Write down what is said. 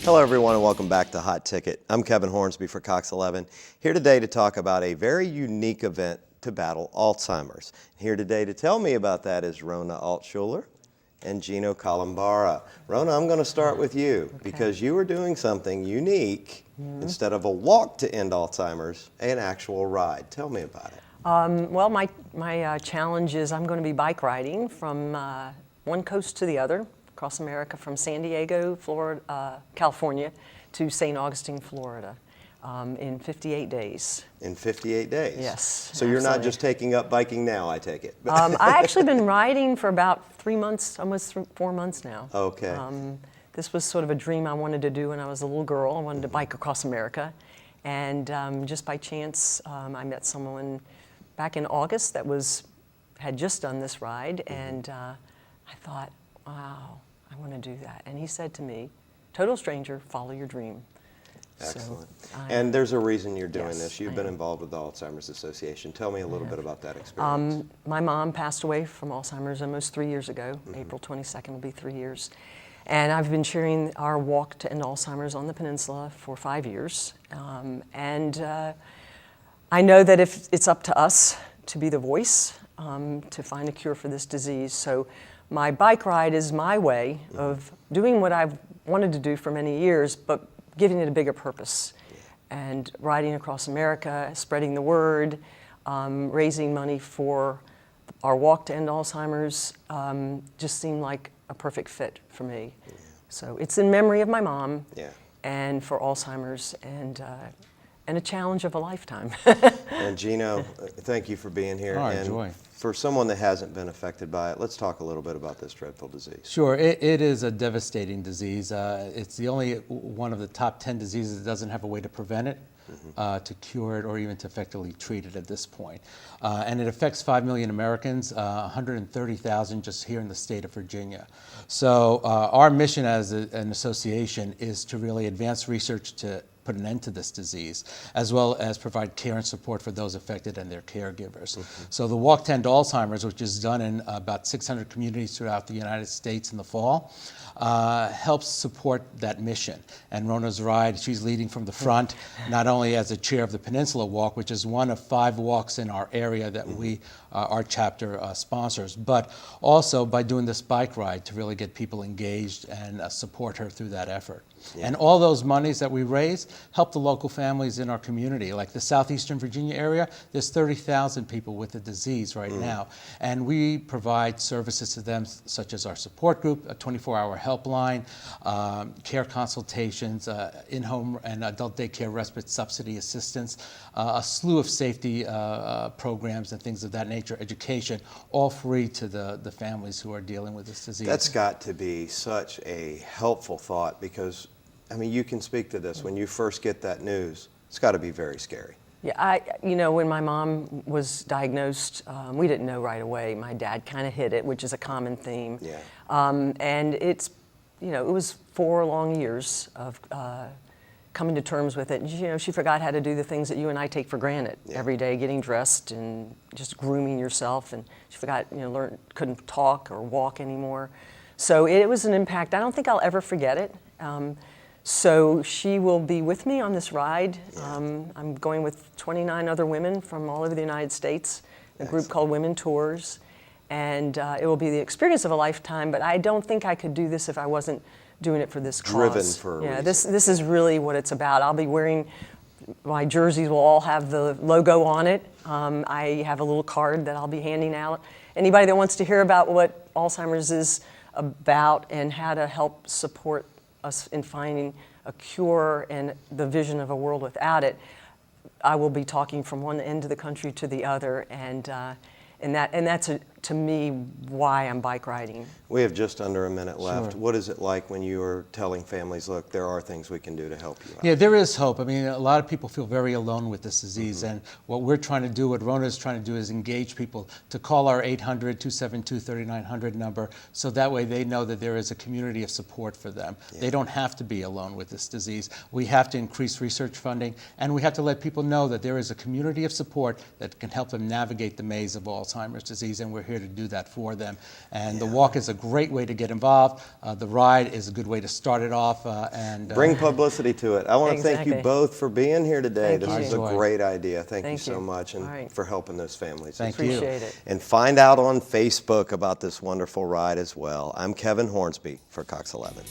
Hello everyone and welcome back to Hot Ticket. I'm Kevin Hornsby for Cox 11, here today to talk about a very unique event to battle Alzheimer's. Here today to tell me about that is Rona Altschuler and Gino Columbara. Rona, I'm going to start with you because you are doing something unique. Instead of a walk to end Alzheimer's, an actual ride. Tell me about it. Well, my challenge is I'm going to be bike riding from one coast to the other, across America, from San Diego, Florida, California, to St. Augustine, Florida, in 58 days. In 58 days? Yes. So you're not just taking up biking now, I take it? I actually been riding for about 3 months, almost 4 months now. Okay. This was sort of a dream I wanted to do when I was a little girl. I wanted to bike across America. And just by chance, I met someone back in August that had just done this ride. And I thought, wow, I want to do that. And he said to me, total stranger, follow your dream. Excellent. So, and there's a reason you're doing yes, this. You've been involved with the Alzheimer's Association. Tell me a little bit about that experience. My mom passed away from Alzheimer's almost 3 years ago. April 22nd will be 3 years. And I've been chairing our walk to end Alzheimer's on the Peninsula for 5 years. I know that if it's up to us to be the voice to find a cure for this disease. So my bike ride is my way of doing what I've wanted to do for many years, but giving it a bigger purpose. And riding across America, spreading the word, raising money for our walk to end Alzheimer's just seemed like a perfect fit for me. Yeah. So it's in memory of my mom and for Alzheimer's and a challenge of a lifetime. And Gino, thank you for being here. Oh, and joy. For someone that hasn't been affected by it, let's talk a little bit about this dreadful disease. Sure, it is a devastating disease. It's the only one of the top 10 diseases that doesn't have a way to prevent it, to cure it, or even to effectively treat it at this point. And it affects 5 million Americans, 130,000 just here in the state of Virginia. So our mission as an association is to really advance research to put an end to this disease, as well as provide care and support for those affected and their caregivers. So the Walk to End Alzheimer's, which is done in about 600 communities throughout the United States in the fall, helps support that mission. And Rona's ride, she's leading from the front, not only as a chair of the Peninsula Walk, which is one of 5 walks in our area that our chapter sponsors, but also by doing this bike ride to really get people engaged and support her through that effort. And all those monies that we raise help the local families in our community. Like the southeastern Virginia area, there's 30,000 people with the disease right now. And we provide services to them such as our support group, a 24-hour helpline, care consultations, in-home and adult daycare respite subsidy assistance, a slew of safety programs and things of that nature, education, all free to the families who are dealing with this disease. That's got to be such a helpful thought because, I mean, you can speak to this. When you first get that news, it's got to be very scary. Yeah, when my mom was diagnosed, we didn't know right away. My dad kind of hid it, which is a common theme. Yeah. And it was 4 long years of coming to terms with it. And, she forgot how to do the things that you and I take for granted every day, getting dressed and just grooming yourself. And she forgot, couldn't talk or walk anymore. So it was an impact. I don't think I'll ever forget it. So she will be with me on this ride. I'm going with 29 other women from all over the United States, a group called Women Tours. And it will be the experience of a lifetime, but I don't think I could do this if I wasn't doing it for this cause. Driven for a reason. This is really what it's about. I'll be wearing, my jerseys will all have the logo on it. I have a little card that I'll be handing out. Anybody that wants to hear about what Alzheimer's is about and how to help support us in finding a cure and the vision of a world without it, I will be talking from one end of the country to the other, and that's to me why I'm bike riding. We have just under a minute left. Sure. What is it like when you are telling families, look, there are things we can do to help you out? Yeah, there is hope. I mean, a lot of people feel very alone with this disease, and what we're trying to do, what Rona is trying to do, is engage people to call our 800-272-3900 number, so that way they know that there is a community of support for them. Yeah. They don't have to be alone with this disease. We have to increase research funding, and we have to let people know that there is a community of support that can help them navigate the maze of Alzheimer's disease, and we're here to do that for them. And the walk is a great way to get involved. The ride is a good way to start it off. Bring publicity to it. I want to thank you Exactly. both for being here today. Thank This you. is a Enjoy. great idea. Thank you Thank so you. much, and All right. for helping those families. Thank you. Appreciate it. And find out on Facebook about this wonderful ride as well. I'm Kevin Hornsby for Cox 11.